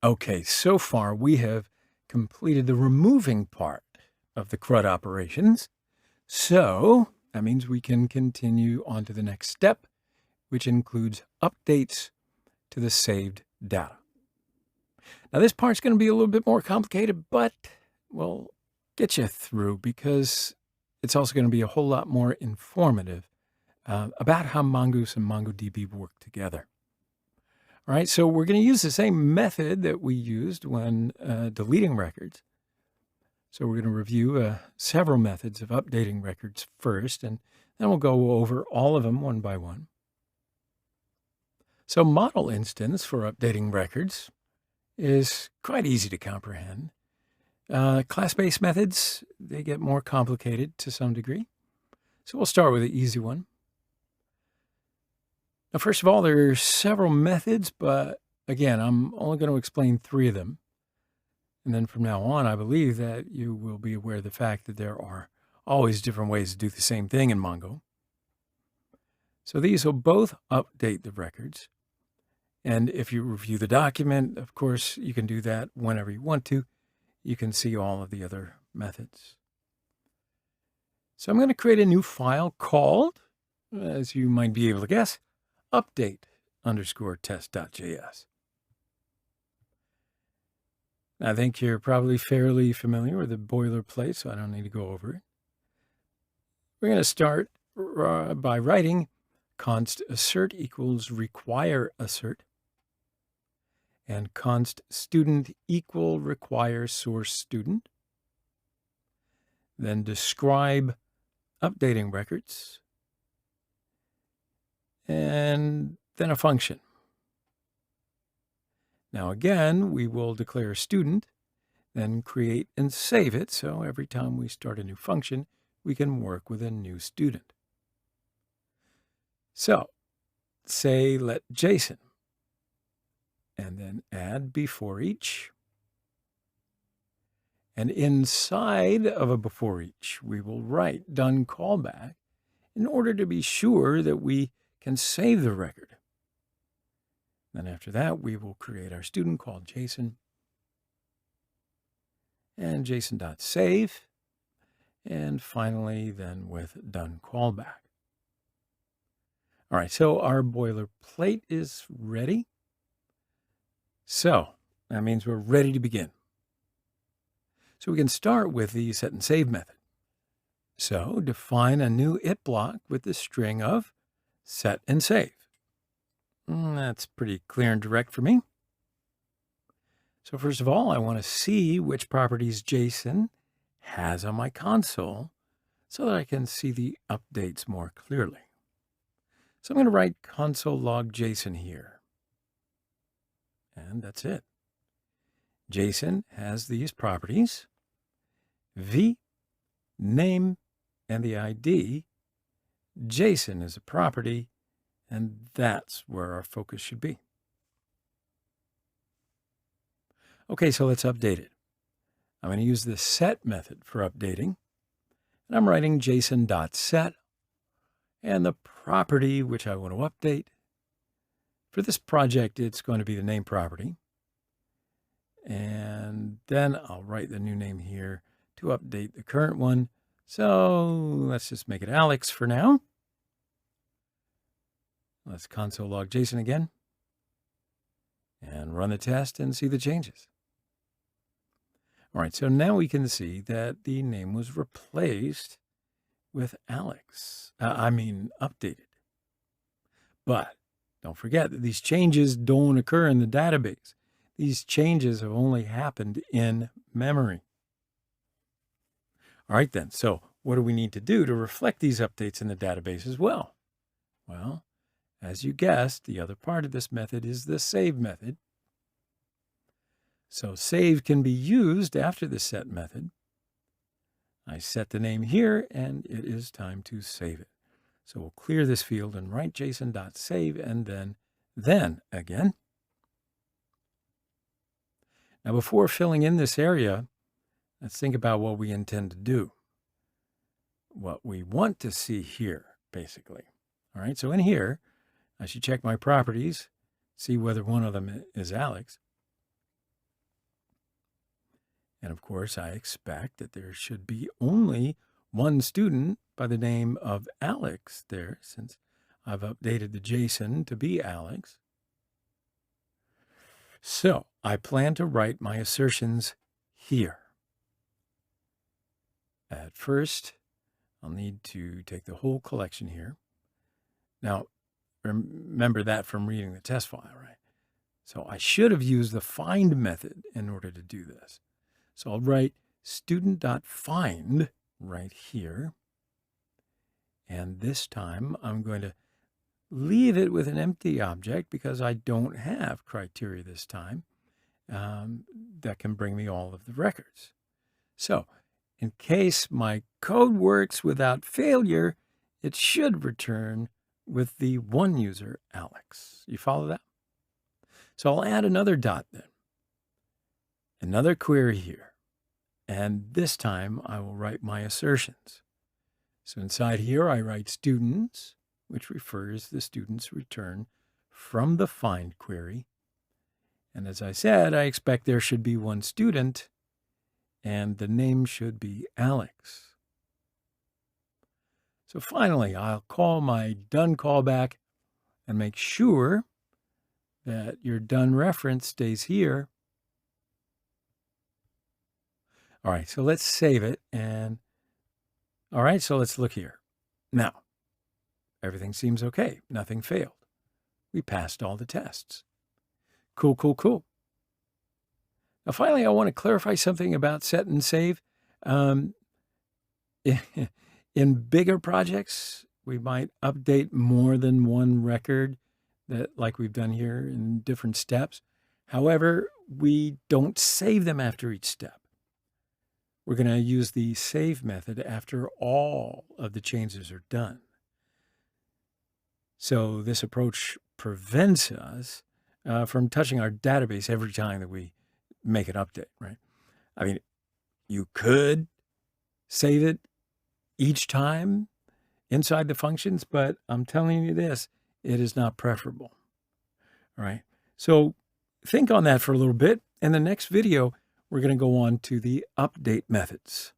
Okay, so far we have completed the removing part of the CRUD operations. So that means we can continue on to the next step, which includes updates to the saved data. Now this part's going to be a little bit more complicated, but we'll get you through because it's also going to be a whole lot more informative about how Mongoose and MongoDB work together. All right, so we're going to use the same method that we used when deleting records. So we're going to review several methods of updating records first, and then we'll go over all of them one by one. So model instance for updating records is quite easy to comprehend. Class-based methods, they get more complicated to some degree. So we'll start with the easy one. Now, first of all, there are several methods, but again, I'm only going to explain 3 of them. And then from now on, I believe that you will be aware of the fact that there are always different ways to do the same thing in Mongo. So these will both update the records. And if you review the document, of course, you can do that whenever you want to. You can see all of the other methods. So I'm going to create a new file called, as you might be able to guess, update_test.js. I think you're probably fairly familiar with the boilerplate, so I don't need to go over it. We're going to start by writing const assert equals require assert, and const student equal require source student. Then describe updating records, and then a function. Now again, we will declare a student, then create and save it, so every time we start a new function, we can work with a new student. So, say let JSON, and then add before each. And inside of a before each, we will write done callback in order to be sure that we can save the record. Then after that, we will create our student called JSON and JSON.save. And finally, then with done callback. All right, so our boilerplate is ready. So that means we're ready to begin. So we can start with the set and save method. So define a new it block with the string of set and save. That's pretty clear and direct for me. So first of all, I want to see which properties JSON has on my console so that I can see the updates more clearly. So I'm going to write console log JSON here. And that's it. JSON has these properties: v, name, and the ID. JSON is a property, and that's where our focus should be. Okay, so let's update it. I'm going to use the set method for updating. And I'm writing JSON.set and the property which I want to update. For this project, it's going to be the name property. And then I'll write the new name here to update the current one. So let's just make it Alex for now. Let's console log JSON again and run the test and see the changes. All right, so now we can see that the name was replaced with Alex. Updated. But don't forget that these changes don't occur in the database. These changes have only happened in memory. All right then, so what do we need to do to reflect these updates in the database as well? Well, as you guessed, the other part of this method is the save method. So save can be used after the set method. I set the name here, and it is time to save it. So we'll clear this field and write JSON.save, and then again. Now, before filling in this area, let's think about what we intend to do. What we want to see here, basically. All right, so in here, I should check my properties, see whether one of them is Alex. And of course, I expect that there should be only one student by the name of Alex there, since I've updated the JSON to be Alex. So I plan to write my assertions here. At first, I'll need to take the whole collection here. Now, remember that from reading the test file, right? So I should have used the find method in order to do this. So I'll write student.find right here. And this time I'm going to leave it with an empty object because I don't have criteria this time that can bring me all of the records. So in case my code works without failure, it should return with the one user, Alex. You follow that? So I'll add another dot then. Another query here. And this time I will write my assertions. So inside here I write students, which refers the student's return from the find query. And as I said, I expect there should be one student, and the name should be Alex. So finally, I'll call my done callback and make sure that your done reference stays here. All right, so let's save it. And all right, so let's look here. Now, everything seems okay. Nothing failed. We passed all the tests. Cool, cool, cool. Now, finally, I want to clarify something about set and save. In bigger projects, we might update more than one record, that like we've done here in different steps. However, we don't save them after each step. We're going to use the save method after all of the changes are done. So this approach prevents us from touching our database every time that we make an update, right? I mean, you could save it each time inside the functions, but I'm telling you this, it is not preferable. All right. So think on that for a little bit. In the next video, we're going to go on to the update methods.